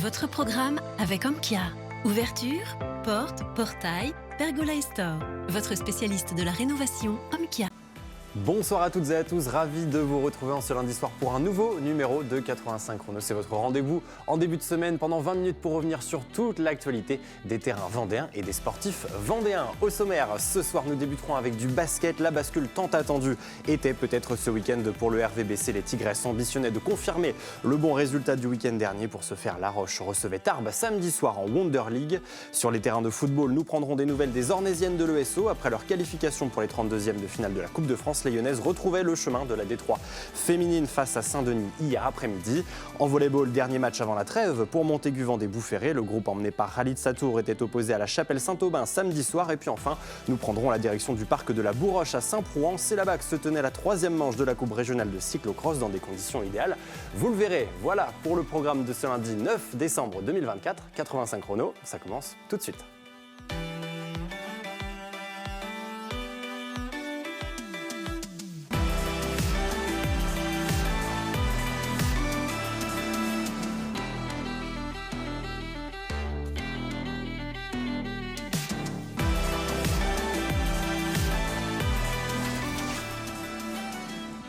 Votre programme avec Omkia. Ouverture, porte, portail, pergola et store. Votre spécialiste de la rénovation, Omkia. Bonsoir à toutes et à tous, ravi de vous retrouver en ce lundi soir pour un nouveau numéro de 85 Chrono. C'est votre rendez-vous en début de semaine pendant 20 minutes pour revenir sur toute l'actualité des terrains vendéens et des sportifs vendéens. Au sommaire, ce soir nous débuterons avec du basket. La bascule tant attendue était peut-être ce week-end pour le RVBC. Les Tigresses ambitionnaient de confirmer le bon résultat du week-end dernier. Pour ce faire, La Roche recevait Tarbes samedi soir en Wonder League. Sur les terrains de football, nous prendrons des nouvelles des Ornésiennes de l'ESO. Après leur qualification pour les 32e de finale de la Coupe de France, les Lyonnaises retrouvaient le chemin de la D3 féminine face à Saint-Denis hier après-midi. En volleyball, dernier match avant la trêve pour Montaigu-Vendée-Boufféré. Le groupe emmené par Khalid Satour était opposé à la Chapelle Saint-Aubin samedi soir. Et puis enfin, nous prendrons la direction du parc de la Bourroche à Saint-Prouan. C'est là-bas que se tenait la 3e manche de la Coupe régionale de cyclocross dans des conditions idéales. Vous le verrez, voilà pour le programme de ce lundi 9 décembre 2024. 85 Chrono, ça commence tout de suite.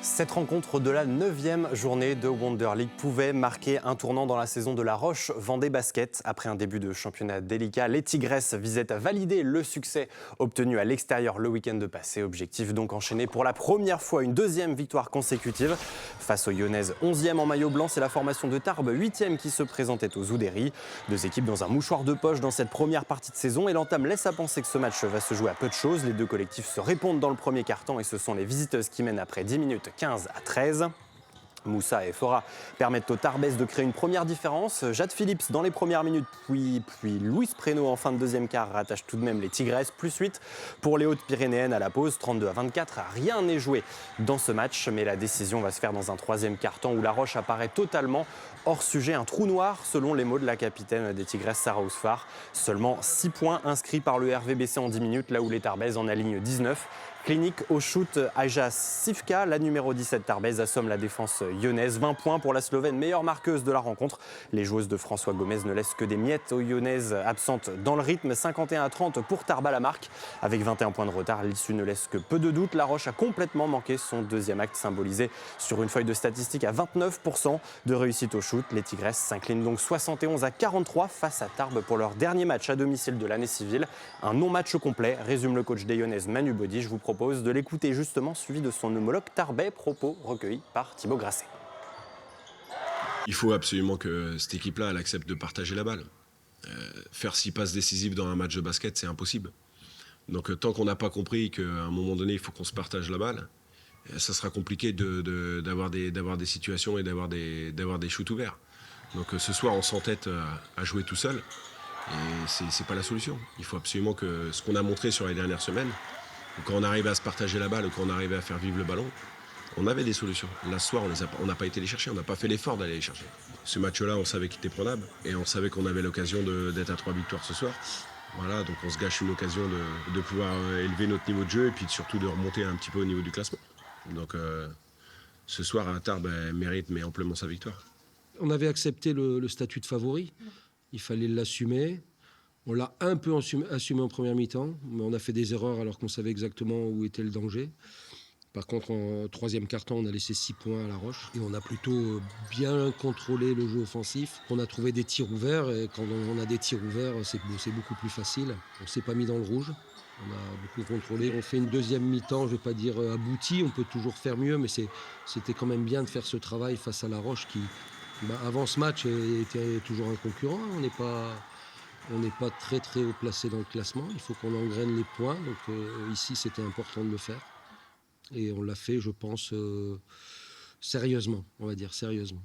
Cette rencontre de la 9e journée de Wonder League pouvait marquer un tournant dans la saison de La Roche Vendée Basket. Après un début de championnat délicat, les Tigresses visaient à valider le succès obtenu à l'extérieur le week-end passé. Objectif donc enchaîné pour la première fois une 2e victoire consécutive. Face aux Lyonnaises, 11e en maillot blanc, c'est la formation de Tarbes, 8e qui se présentait aux Oudéry. Deux équipes dans un mouchoir de poche dans cette première partie de saison et l'entame laisse à penser que ce match va se jouer à peu de choses. Les deux collectifs se répondent dans le premier quart-temps et ce sont les visiteuses qui mènent après 10 minutes 15 à 13. Moussa et Fora permettent aux Tarbaises de créer une première différence. Jade Phillips dans les premières minutes, puis Louise Prénaud en fin de deuxième quart rattache tout de même les Tigresses. Plus 8 pour les Hautes-Pyrénéennes à la pause, 32-24. Rien n'est joué dans ce match, mais la décision va se faire dans un 3e quart-temps où La Roche apparaît totalement hors sujet. Un trou noir selon les mots de la capitaine des Tigresses, Sarah Ousfar. Seulement 6 points inscrits par le RVBC en 10 minutes, là où les Tarbaises en alignent 19. Clinique au shoot, Aja Sivka, la numéro 17 Tarbaise, assomme la défense lyonnaise. 20 points pour la Slovène, meilleure marqueuse de la rencontre. Les joueuses de François Gomez ne laissent que des miettes aux Lyonnaises absentes dans le rythme. 51-30 pour Tarbes à la marque. Avec 21 points de retard, l'issue ne laisse que peu de doute. La Roche a complètement manqué son deuxième acte, symbolisé sur une feuille de statistiques à 29% de réussite au shoot. Les Tigresses s'inclinent donc 71-43 face à Tarbes pour leur dernier match à domicile de l'année civile. Un non-match complet, résume le coach des Lyonnaises Manu Body. Je vous propose de l'écouter justement, suivi de son homologue Tarbais, propos recueillis par Thibaut Grasset. Il faut absolument que cette équipe-là, elle accepte de partager la balle. Faire 6 passes décisives dans un match de basket, c'est impossible. Donc tant qu'on n'a pas compris qu'à un moment donné, il faut qu'on se partage la balle, ça sera compliqué d'avoir des situations et d'avoir des shoots ouverts. Donc ce soir, on s'entête à jouer tout seul, et c'est pas la solution. Il faut absolument que ce qu'on a montré sur les dernières semaines, quand on arrivait à se partager la balle ou quand on arrivait à faire vivre le ballon, on avait des solutions. Là, ce soir, on n'a pas été les chercher, on n'a pas fait l'effort d'aller les chercher. Ce match-là, on savait qu'il était prenable et on savait qu'on avait l'occasion d'être à 3 victoires ce soir. Voilà, donc on se gâche une occasion de pouvoir élever notre niveau de jeu et puis surtout de remonter un petit peu au niveau du classement. Donc ce soir, Tarbes mérite mais amplement sa victoire. On avait accepté le statut de favori, il fallait l'assumer. On l'a un peu assumé en première mi-temps, mais on a fait des erreurs alors qu'on savait exactement où était le danger. Par contre, en 3e quart-temps, on a laissé 6 points à La Roche. Et on a plutôt bien contrôlé le jeu offensif. On a trouvé des tirs ouverts. Et quand on a des tirs ouverts, c'est beaucoup plus facile. On ne s'est pas mis dans le rouge. On a beaucoup contrôlé. On fait une deuxième mi-temps, je ne vais pas dire aboutie. On peut toujours faire mieux, mais c'était quand même bien de faire ce travail face à La Roche qui, avant ce match, était toujours un concurrent. On n'est pas très très haut placé dans le classement, il faut qu'on engraine les points, donc ici c'était important de le faire. Et on l'a fait, je pense, sérieusement, on va dire sérieusement.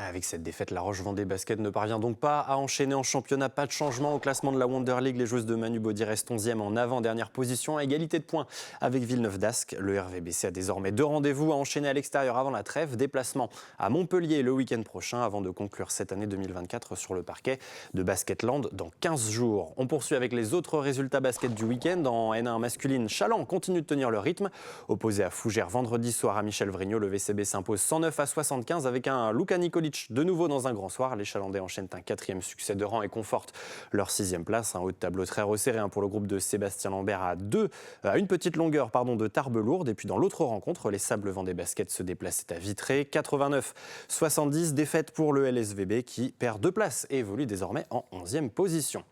Avec cette défaite, La Roche Vendée Basket ne parvient donc pas à enchaîner en championnat. Pas de changement au classement de la Wonder League. Les joueuses de Manu Body restent 11e en avant-dernière position, à égalité de points avec Villeneuve-d'Ascq. Le RVBC a désormais 2 rendez-vous à enchaîner à l'extérieur avant la trêve. Déplacement à Montpellier le week-end prochain avant de conclure cette année 2024 sur le parquet de Basketland dans 15 jours. On poursuit avec les autres résultats basket du week-end. En N1 masculine, Chaland continue de tenir le rythme. Opposé à Fougères vendredi soir à Michel Vrignot, le VCB s'impose 109-75 avec un Luca Nicolici Djokovic de nouveau dans un grand soir. Les Chalandais enchaînent un 4e succès de rang et confortent leur 6e place. Un haut de tableau très resserré pour le groupe de Sébastien Lambert à une petite longueur de Tarbes-Lourdes. Et puis dans l'autre rencontre, les Sables Vendée Basket se déplaçaient à Vitré. 89-70, défaite pour le LSVB qui perd 2 places et évolue désormais en 11e position.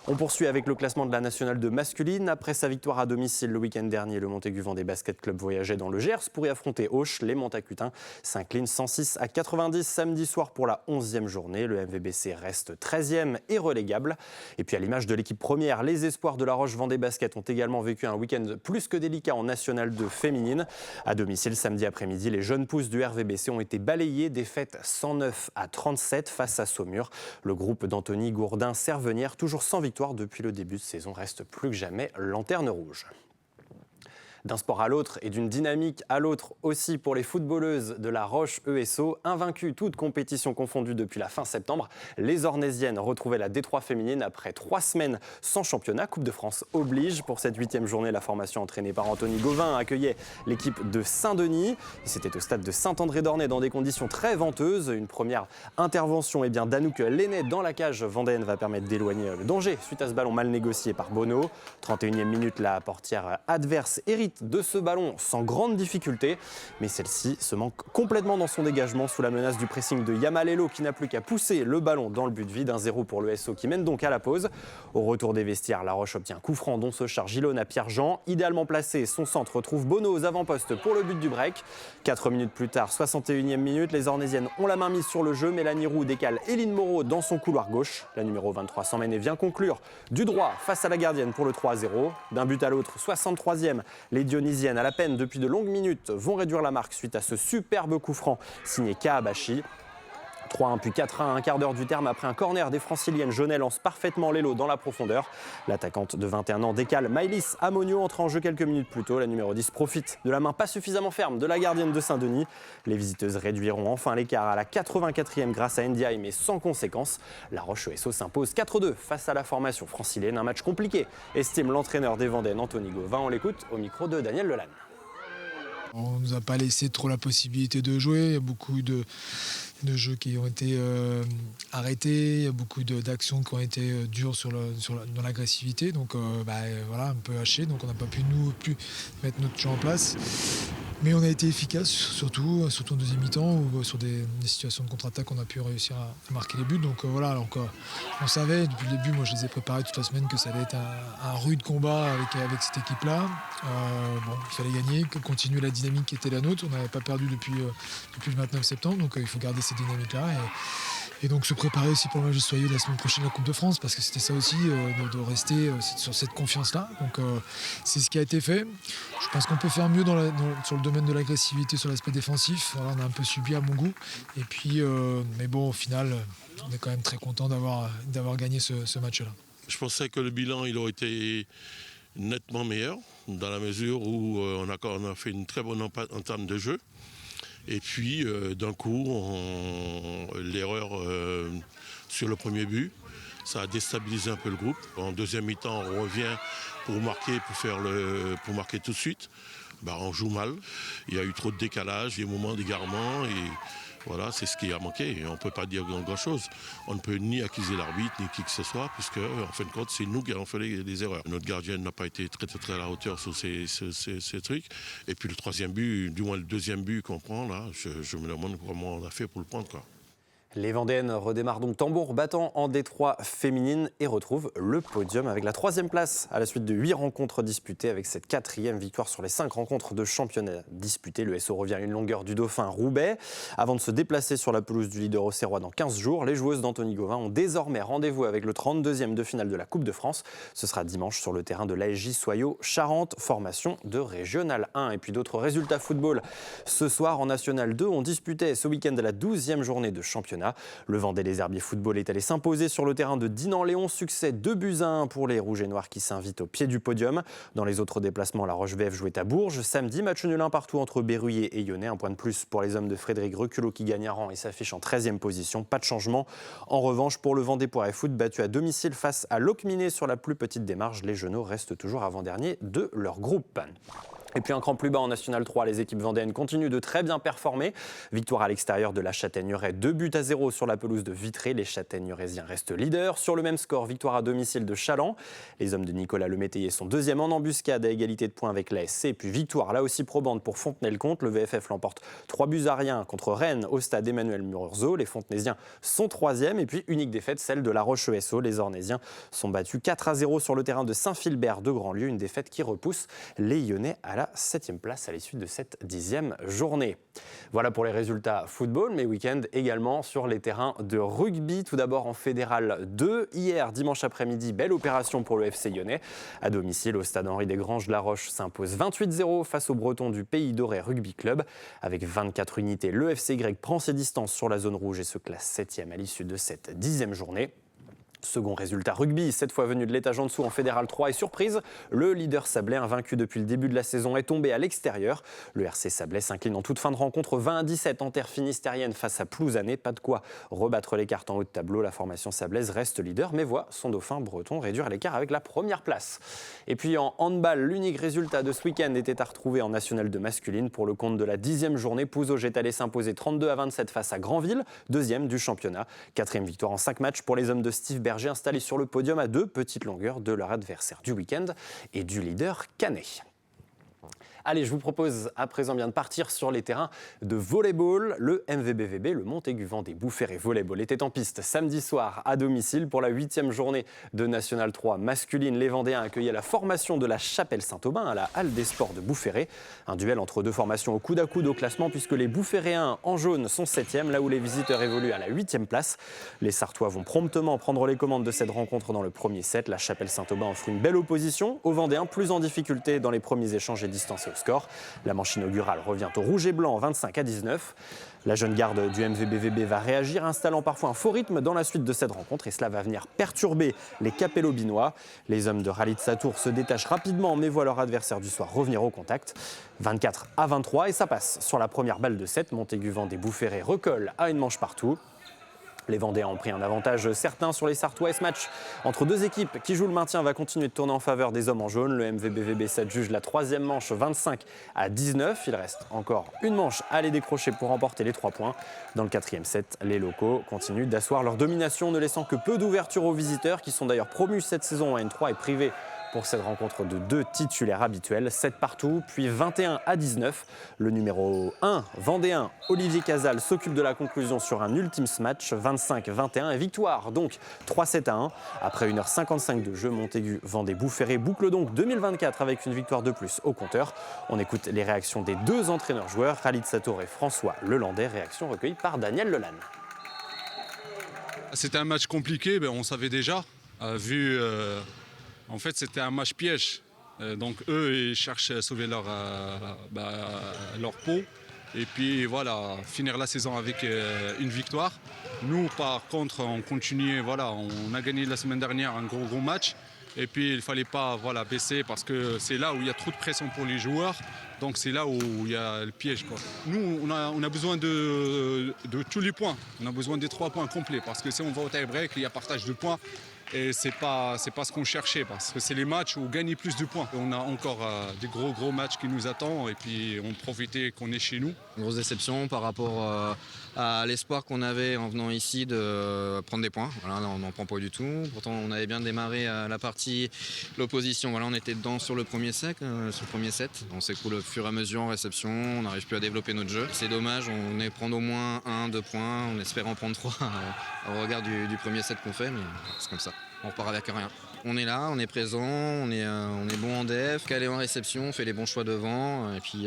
On poursuit avec le classement de la Nationale 2 masculine. Après sa victoire à domicile le week-end dernier, le Montaigu Vendée Basket Club voyageait dans le Gers pour y affronter Auch. Les Montacutins s'inclinent 106-90 samedi soir pour la 11e journée. Le MVBC reste 13e et relégable. Et puis à l'image de l'équipe première, les espoirs de La Roche Vendée Basket ont également vécu un week-end plus que délicat en Nationale 2 féminine. À domicile samedi après-midi, les jeunes pousses du RVBC ont été balayées, défaite 109-37 face à Saumur. Le groupe d'Anthony Gourdin-Servenière, toujours sans victoire depuis le début de saison, reste plus que jamais lanterne rouge. D'un sport à l'autre et d'une dynamique à l'autre aussi pour les footballeuses de La Roche ESO. Invaincues toutes compétitions confondues depuis la fin septembre, les Ornésiennes retrouvaient la D3 féminine après 3 semaines sans championnat. Coupe de France oblige. Pour cette 8e journée, la formation entraînée par Anthony Gauvin accueillait l'équipe de Saint-Denis. Et c'était au stade de Saint-André-d'Ornay dans des conditions très venteuses. Une première intervention d'Anouk Lenné dans la cage vendéenne va permettre d'éloigner le danger suite à ce ballon mal négocié par Bono. 31e minute, la portière adverse hérite de ce ballon sans grande difficulté, mais celle-ci se manque complètement dans son dégagement sous la menace du pressing de Yamalelo qui n'a plus qu'à pousser le ballon dans le but vide. 1-0 pour le SO qui mène donc à la pause. Au retour des vestiaires, La Roche obtient un coup franc dont se charge Ilona Pierre-Jean. Idéalement placé, son centre retrouve Bono aux avant-postes pour le but du break. 4 minutes plus tard, 61e minute, les Ornésiennes ont la main mise sur le jeu. Mélanie Roux décale Eline Moreau dans son couloir gauche. La numéro 23 s'emmène et vient conclure du droit face à la gardienne pour le 3-0. D'un but à l'autre, 63e, les Dionysiennes, à la peine depuis de longues minutes, vont réduire la marque suite à ce superbe coup franc signé Kaabashi. 3-1 puis 4-1 à un quart d'heure du terme après un corner des Franciliennes. Jeunet lance parfaitement l'élo dans la profondeur. L'attaquante de 21 ans décale Maëlys Amonio, entrée en jeu quelques minutes plus tôt. La numéro 10 profite de la main pas suffisamment ferme de la gardienne de Saint-Denis. Les visiteuses réduiront enfin l'écart à la 84e grâce à Ndiaye, mais sans conséquence. La Roche ESO s'impose 4-2 face à la formation francilienne. Un match compliqué, estime l'entraîneur des Vendéennes Anthony Gauvin. On l'écoute au micro de Daniel Lelanne. On ne nous a pas laissé trop la possibilité de jouer. Il y a beaucoup de jeux qui ont été arrêtés. Il y a beaucoup d'actions qui ont été dures dans l'agressivité. Donc voilà, un peu haché. Donc on n'a pas pu mettre notre jeu en place. Mais on a été efficace, surtout en deuxième mi-temps, où sur des situations de contre-attaque, on a pu réussir à marquer les buts. Donc voilà, on savait depuis le début, moi je les ai préparés toute la semaine, que ça allait être un rude combat avec cette équipe-là. Il fallait gagner, continuer la dynamique qui était la nôtre. On n'avait pas perdu depuis le 29 septembre, donc il faut garder cette dynamique-là. Et donc se préparer aussi pour le match de Soyeux la semaine prochaine, la Coupe de France, parce que c'était ça aussi, de rester sur cette confiance-là. Donc c'est ce qui a été fait. Je pense qu'on peut faire mieux sur le domaine de l'agressivité, sur l'aspect défensif. Voilà, on a un peu subi à mon goût. Et puis, mais bon, au final, on est quand même très content d'avoir gagné ce match-là. Je pensais que le bilan il aurait été nettement meilleur, dans la mesure où on a fait une très bonne entame de jeu. Et puis, d'un coup, l'erreur sur le premier but, ça a déstabilisé un peu le groupe. En deuxième mi-temps, on revient pour marquer tout de suite. On joue mal. Il y a eu trop de décalage, des moments d'égarement. Et voilà, c'est ce qui a manqué. Et on ne peut pas dire grand-chose. On ne peut ni accuser l'arbitre, ni qui que ce soit, puisque, en fin de compte, c'est nous qui avons fait les erreurs. Notre gardienne n'a pas été très, très à la hauteur sur ces trucs. Et puis le troisième but, du moins le deuxième but qu'on prend, là, je me demande comment on a fait pour le prendre, quoi. Les Vendéennes redémarrent donc tambour battant en D3 féminine et retrouvent le podium avec la 3e place à la suite de 8 rencontres disputées. Avec cette 4e victoire sur les 5 rencontres de championnat disputées, le SO revient à une longueur du Dauphin Roubaix. Avant de se déplacer sur la pelouse du leader auxerrois dans 15 jours, les joueuses d'Anthony Gauvin ont désormais rendez-vous avec le 32e de finale de la Coupe de France. Ce sera dimanche sur le terrain de l'ASJ Soyaux Charente, formation de Régional 1. Et puis d'autres résultats football ce soir en National 2. On disputait ce week-end la 12e journée de championnat. Le Vendée Les Herbiers Football est allé s'imposer sur le terrain de Dinan-Léon. Succès 2-1 pour les Rouges et Noirs qui s'invitent au pied du podium. Dans les autres déplacements, la Roche-VF jouait à Bourges. Samedi, match nul 1 partout entre Berruyer et Yonnais. Un point de plus pour les hommes de Frédéric Reculot qui gagne un rang et s'affiche en 13e position. Pas de changement. En revanche, pour le Vendée-Poiret Foot, battu à domicile face à Locminé sur la plus petite des marges, les Genoux restent toujours avant-dernier de leur groupe. Et puis un cran plus bas en National 3, les équipes vendéennes continuent de très bien performer. Victoire à l'extérieur de la Châtaigneraie, 2-0 sur la pelouse de Vitré. Les Châtaigneuraisiens restent leaders. Sur le même score, victoire à domicile de Chaland. Les hommes de Nicolas Lemétayer sont deuxième en embuscade à égalité de points avec l'ASC. Et puis victoire là aussi probante pour Fontenay-le-Comte. Le VFF l'emporte 3-1 contre Rennes au stade Emmanuel Murzo. Les Fontenaisiens sont troisième. Et puis unique défaite, celle de La Roche-ESO. Les Ornésiens sont battus 4-0 sur le terrain de Saint-Philbert de Grandlieu. Une défaite qui repousse les Lyonnais à la 7e place à l'issue de cette 10e journée. Voilà pour les résultats football, mais week-end également sur les terrains de rugby. Tout d'abord en Fédéral 2. Hier, dimanche après-midi, belle opération pour le FC Lyonnais. À domicile, au stade Henri-Desgranges, La Roche s'impose 28-0 face aux Bretons du Pays Doré Rugby Club. Avec 24 unités, le FCY prend ses distances sur la zone rouge et se classe 7e à l'issue de cette 10e journée. Second résultat rugby, cette fois venu de l'étage en dessous en Fédéral 3 et surprise, le leader Sablais, invaincu depuis le début de la saison, est tombé à l'extérieur. Le RC Sablais s'incline en toute fin de rencontre 20-17 en terre finistérienne face à Plouzané. Pas de quoi rebattre les cartes en haut de tableau. La formation sablaise reste leader, mais voit son dauphin breton réduire l'écart avec la première place. Et puis en handball, l'unique résultat de ce week-end était à retrouver en National 2 masculine. Pour le compte de la 10e journée, Pouzauges est allé s'imposer 32-27 face à Granville, deuxième du championnat. Quatrième victoire en 5 matchs pour les hommes de Steve Berger, installés sur le podium à 2 petites longueurs de leur adversaire du week-end et du leader Canet. Allez, je vous propose à présent bien de partir sur les terrains de volleyball. Le MVBVB, le Montaigu Vendée Boufféré Volleyball, était en piste samedi soir à domicile pour la 8e journée de National 3 masculine. Les Vendéens accueillaient la formation de la Chapelle Saint-Aubin à la Halle des Sports de Boufféré. Un duel entre deux formations au coude à coude au classement puisque les Boufféréens en jaune sont 7e, là où les visiteurs évoluent à la 8e place. Les Sartois vont promptement prendre les commandes de cette rencontre dans le premier set. La Chapelle Saint-Aubin offre une belle opposition aux Vendéens, plus en difficulté dans les premiers échanges et distancés au score. La manche inaugurale revient au rouge et blanc 25-19. La jeune garde du MVBVB va réagir, installant parfois un faux rythme dans la suite de cette rencontre et cela va venir perturber les Capello-Binois. Les hommes de Khalid Satour se détachent rapidement mais voient leur adversaire du soir revenir au contact. 24-23 et ça passe sur la première balle de 7. Montaigu Vendée Boufféré recolle à une manche partout. Les Vendéens ont pris un avantage certain sur les Sartois et ce match entre deux équipes qui jouent le maintien va continuer de tourner en faveur des hommes en jaune. Le MVBVB s'adjuge la troisième manche 25-19. Il reste encore une manche à aller décrocher pour remporter les 3 points. Dans le 4e set, les locaux continuent d'asseoir leur domination, ne laissant que peu d'ouverture aux visiteurs qui sont d'ailleurs promus cette saison en N3 et privés pour cette rencontre de 2 titulaires habituels. 7 partout, puis 21-19. Le numéro 1, Vendéen, Olivier Casal, s'occupe de la conclusion sur un ultime match, 25-21. Et victoire donc 3-7-1. Après 1h55 de jeu, Montaigu Vendée Boufféré boucle donc 2024 avec une victoire de plus au compteur. On écoute les réactions des 2 entraîneurs-joueurs, Khalid Satour et François Lelandais. Réaction recueillie par Daniel Lelanne. C'était un match compliqué, on savait déjà, vu... En fait, c'était un match piège. Donc, eux, ils cherchent à sauver leur peau. Et puis, voilà, finir la saison avec une victoire. Nous, par contre, on continue. Voilà, on a gagné la semaine dernière un gros match. Et puis, il ne fallait pas baisser parce que c'est là où il y a trop de pression pour les joueurs. Donc, c'est là où il y a le piège, quoi. Nous, on a besoin de tous les points. On a besoin des 3 points complets. Parce que si on va au tie-break, il y a partage de points. Et c'est pas ce qu'on cherchait parce que c'est les matchs où gagner plus de points. On a encore des gros matchs qui nous attendent et puis on profitait qu'on est chez nous. Une grosse déception par rapport à l'espoir qu'on avait en venant ici de prendre des points. Voilà, là, on n'en prend pas du tout. Pourtant on avait bien démarré la partie, l'opposition. Voilà, on était dedans sur le premier set. On s'écoule au fur et à mesure en réception. On n'arrive plus à développer notre jeu. C'est dommage, on est prendre au moins 1-2 points. On espère en prendre 3 au regard du premier set qu'on fait, mais c'est comme ça. On repart avec rien. On est là, on est présent, on est bon en def, calé en réception, on fait les bons choix devant. Et puis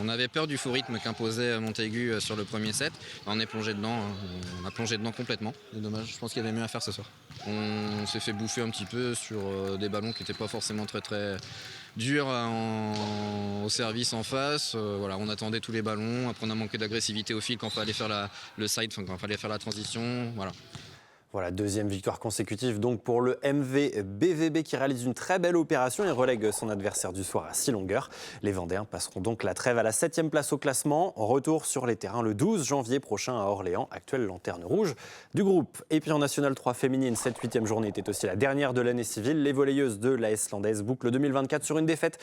on avait peur du faux rythme qu'imposait Montaigu sur le premier set. On est plongé dedans, on a plongé dedans complètement. C'est dommage, je pense qu'il y avait mieux à faire ce soir. On s'est fait bouffer un petit peu sur des ballons qui n'étaient pas forcément très durs au service en face. Voilà, on attendait tous les ballons, après on a manqué d'agressivité au fil quand il fallait faire le side, quand il fallait faire la transition. Voilà. Voilà, deuxième victoire consécutive donc pour le MV BVB qui réalise une très belle opération et relègue son adversaire du soir à 6 longueurs. Les Vendéens passeront donc la trêve à la 7e place au classement. Retour sur les terrains le 12 janvier prochain à Orléans, actuelle lanterne rouge du groupe. Et puis en National 3 féminine, cette 8e journée était aussi la dernière de l'année civile. Les volleyeuses de l'AS Landaise bouclent 2024 sur une défaite.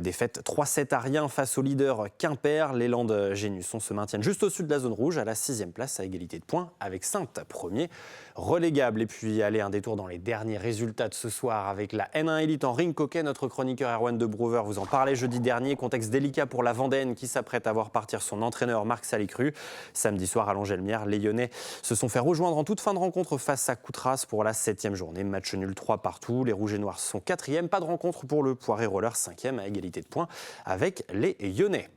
Défaite 3-7 à rien face au leader Quimper. Les Landes Génusson se maintiennent juste au-dessus de la zone rouge à la 6e place à égalité de points avec Saintes, premier relégable. Et puis, allez, un détour dans les derniers résultats de ce soir avec la N1 Elite en ring hockey. Notre chroniqueur Erwan de Brouwer vous en parlait jeudi dernier. Contexte délicat pour la Vendéenne qui s'apprête à voir partir son entraîneur Marc Salicru. Samedi soir à Langelmière, les Lyonnais se sont fait rejoindre en toute fin de rencontre face à Coutras pour la 7e journée. Match nul 3 partout. Les Rouges et Noirs sont 4e. Pas de rencontre pour le Poiré Roller, 5e à égalité de points avec les Lyonnais.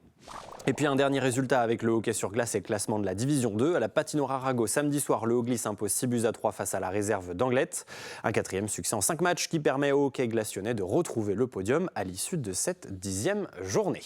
Et puis un dernier résultat avec le hockey sur glace et classement de la Division 2. À la patinoire Arago, samedi soir, le Haut-Glisse impose 6-3 face à la réserve d'Anglette. Un 4e succès en 5 matchs qui permet au hockey glacionnais de retrouver le podium à l'issue de cette 10e journée.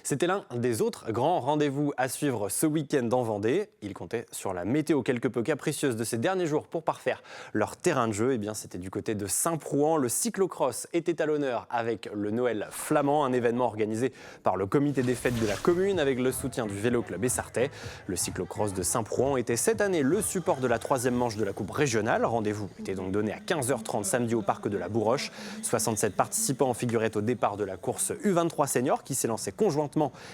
C'était l'un des autres grands rendez-vous à suivre ce week-end en Vendée. Ils comptaient sur la météo quelque peu capricieuse de ces derniers jours pour parfaire leur terrain de jeu. Eh bien, c'était du côté de Saint-Prouan. Le cyclocross était à l'honneur avec le Noël flamand, un événement organisé par le comité des fêtes de la commune avec le soutien du Vélo Club Essartais. Le cyclocross de Saint-Prouan était cette année le support de la 3e manche de la Coupe régionale. Rendez-vous était donc donné à 15h30 samedi au parc de la Bourroche. 67 participants figuraient au départ de la course U23 Senior qui s'est lancée conjointement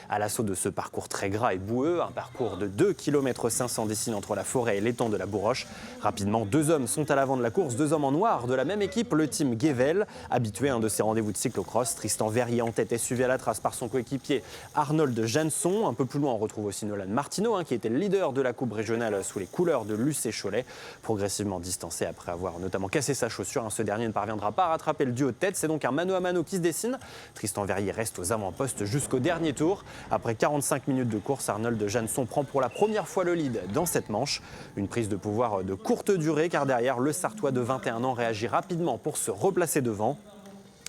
à l'assaut de ce parcours très gras et boueux, un parcours de 2,5 km dessiné entre la forêt et l'étang de la Bourroche. Rapidement, 2 hommes sont à l'avant de la course, 2 hommes en noir de la même équipe, le team Guével, habitué à un de ces rendez-vous de cyclocross. Tristan Verrier en tête est suivi à la trace par son coéquipier Arnold Jansson. Un peu plus loin, on retrouve aussi Nolan Martineau, qui était le leader de la coupe régionale sous les couleurs de l'UC Cholet. Progressivement distancé après avoir notamment cassé sa chaussure, ce dernier ne parviendra pas à rattraper le duo de tête. C'est donc un mano à mano qui se dessine. Tristan Verrier reste aux avant-postes jusqu'au dernier tour. Après 45 minutes de course, Arnold Jansson prend pour la première fois le lead dans cette manche. Une prise de pouvoir de courte durée car derrière, le Sartois de 21 ans réagit rapidement pour se replacer devant.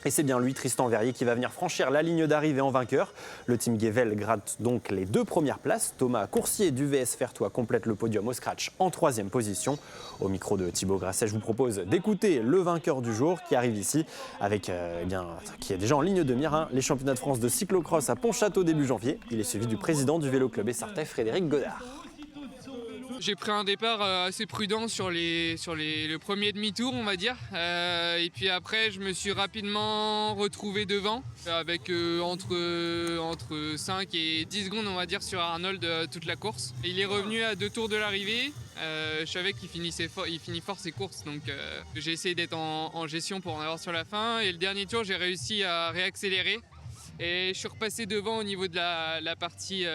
Et c'est bien lui, Tristan Verrier, qui va venir franchir la ligne d'arrivée en vainqueur. Le team Guével gratte donc les 2 premières places. Thomas Coursier du VS Fertois complète le podium au scratch en 3e position. Au micro de Thibaut Grasset, je vous propose d'écouter le vainqueur du jour qui arrive ici, avec qui est déjà en ligne de mire, les championnats de France de cyclocross à Pontchâteau début janvier. Il est suivi du président du Vélo Club Essartais, Frédéric Godard. J'ai pris un départ assez prudent sur le premier demi-tour, on va dire. Et puis après, je me suis rapidement retrouvé devant, avec entre 5 et 10 secondes, on va dire, sur Arnold toute la course. Et il est revenu à 2 tours de l'arrivée. Je savais qu'il finit fort ses courses, donc j'ai essayé d'être en gestion pour en avoir sur la fin. Et le dernier tour, j'ai réussi à réaccélérer. Et je suis repassé devant au niveau de la partie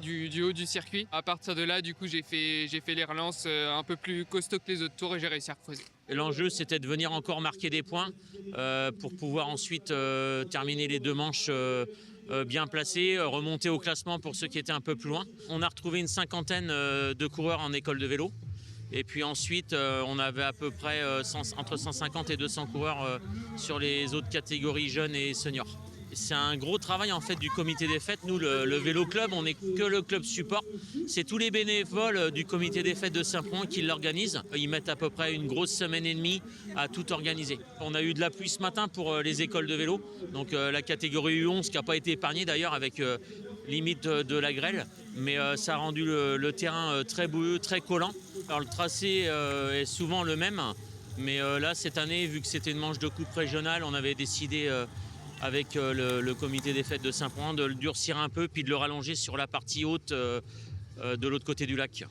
du haut du circuit. À partir de là, du coup, j'ai fait les relances un peu plus costauds que les autres tours et j'ai réussi à recreuser. L'enjeu, c'était de venir encore marquer des points pour pouvoir ensuite terminer les 2 manches bien placés, remonter au classement pour ceux qui étaient un peu plus loin. On a retrouvé une 50aine de coureurs en école de vélo. Et puis ensuite, on avait à peu près entre 150 et 200 coureurs sur les autres catégories jeunes et seniors. C'est un gros travail en fait du comité des fêtes. Nous, le Vélo Club, on n'est que le club support. C'est tous les bénévoles du comité des fêtes de Saint-Prouan qui l'organisent. Ils mettent à peu près une grosse semaine et demie à tout organiser. On a eu de la pluie ce matin pour les écoles de vélo. Donc la catégorie U11 qui n'a pas été épargnée d'ailleurs avec limite de la grêle. Mais ça a rendu le terrain très boueux, très collant. Alors le tracé est souvent le même. Mais là, cette année, vu que c'était une manche de coupe régionale, on avait décidé avec le comité des fêtes de Saint-Prouan de le durcir un peu puis de le rallonger sur la partie haute de l'autre côté du lac.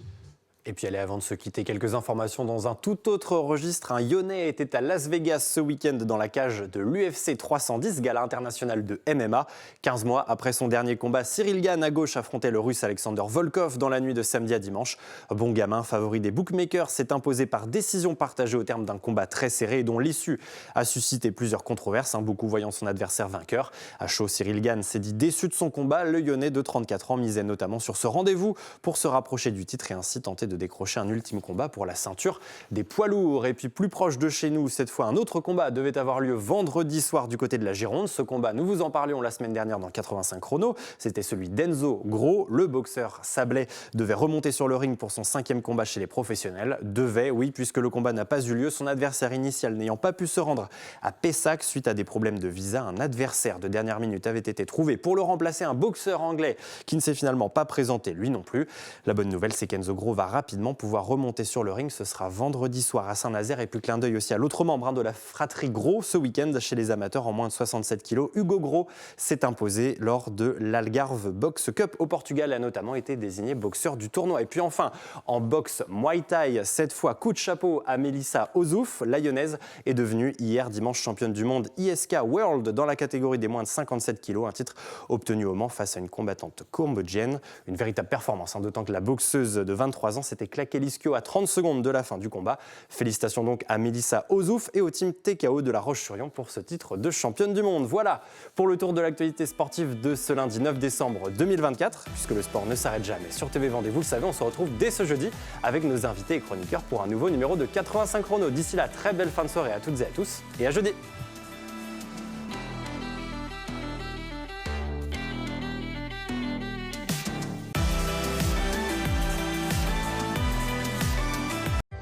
Et puis allez, avant de se quitter, quelques informations dans un tout autre registre. Un Lyonnais était à Las Vegas ce week-end dans la cage de l'UFC 310, gala international de MMA. 15 mois après son dernier combat, Cyril Gane à gauche affrontait le Russe Alexander Volkov dans la nuit de samedi à dimanche. Bon gamin, favori des bookmakers, s'est imposé par décision partagée au terme d'un combat très serré dont l'issue a suscité plusieurs controverses, beaucoup voyant son adversaire vainqueur. À chaud, Cyril Gane s'est dit déçu de son combat. Le Lyonnais de 34 ans misait notamment sur ce rendez-vous pour se rapprocher du titre et ainsi tenter de décrocher un ultime combat pour la ceinture des poids lourds. Et puis plus proche de chez nous, cette fois, un autre combat devait avoir lieu vendredi soir du côté de la Gironde. Ce combat, nous vous en parlions la semaine dernière dans 85 chrono. C'était celui d'Enzo Gros. Le boxeur sablais devait remonter sur le ring pour son 5e combat chez les professionnels. Devait, oui, puisque le combat n'a pas eu lieu. Son adversaire initial n'ayant pas pu se rendre à Pessac suite à des problèmes de visa, un adversaire de dernière minute avait été trouvé pour le remplacer, un boxeur anglais qui ne s'est finalement pas présenté, lui non plus. La bonne nouvelle, c'est qu'Enzo Gros va rapidement pouvoir remonter sur le ring. Ce sera vendredi soir à Saint-Nazaire. Et puis clin d'œil aussi à l'autre membre de la fratrie Gros ce week-end chez les amateurs en moins de 67 kilos. Hugo Gros s'est imposé lors de l'Algarve Box Cup au Portugal, a notamment été désigné boxeur du tournoi. Et puis enfin, en boxe Muay Thai, cette fois coup de chapeau à Melissa Ozouf. La Lyonnaise est devenue hier dimanche championne du monde ISK World dans la catégorie des moins de 57 kilos, un titre obtenu au Mans face à une combattante cambodgienne. Une véritable performance, d'autant que la boxeuse de 23 ans s'était claqué l'ischio à 30 secondes de la fin du combat. Félicitations donc à Melissa Ozouf et au team TKO de La Roche-sur-Yon pour ce titre de championne du monde. Voilà pour le tour de l'actualité sportive de ce lundi 9 décembre 2024. Puisque le sport ne s'arrête jamais sur TV Vendée, vous le savez, on se retrouve dès ce jeudi avec nos invités et chroniqueurs pour un nouveau numéro de 85 chrono. D'ici là, très belle fin de soirée à toutes et à tous et à jeudi.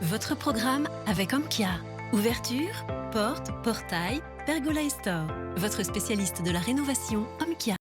Votre programme avec Omkia. Ouverture, porte, portail, pergola et store. Votre spécialiste de la rénovation, Omkia.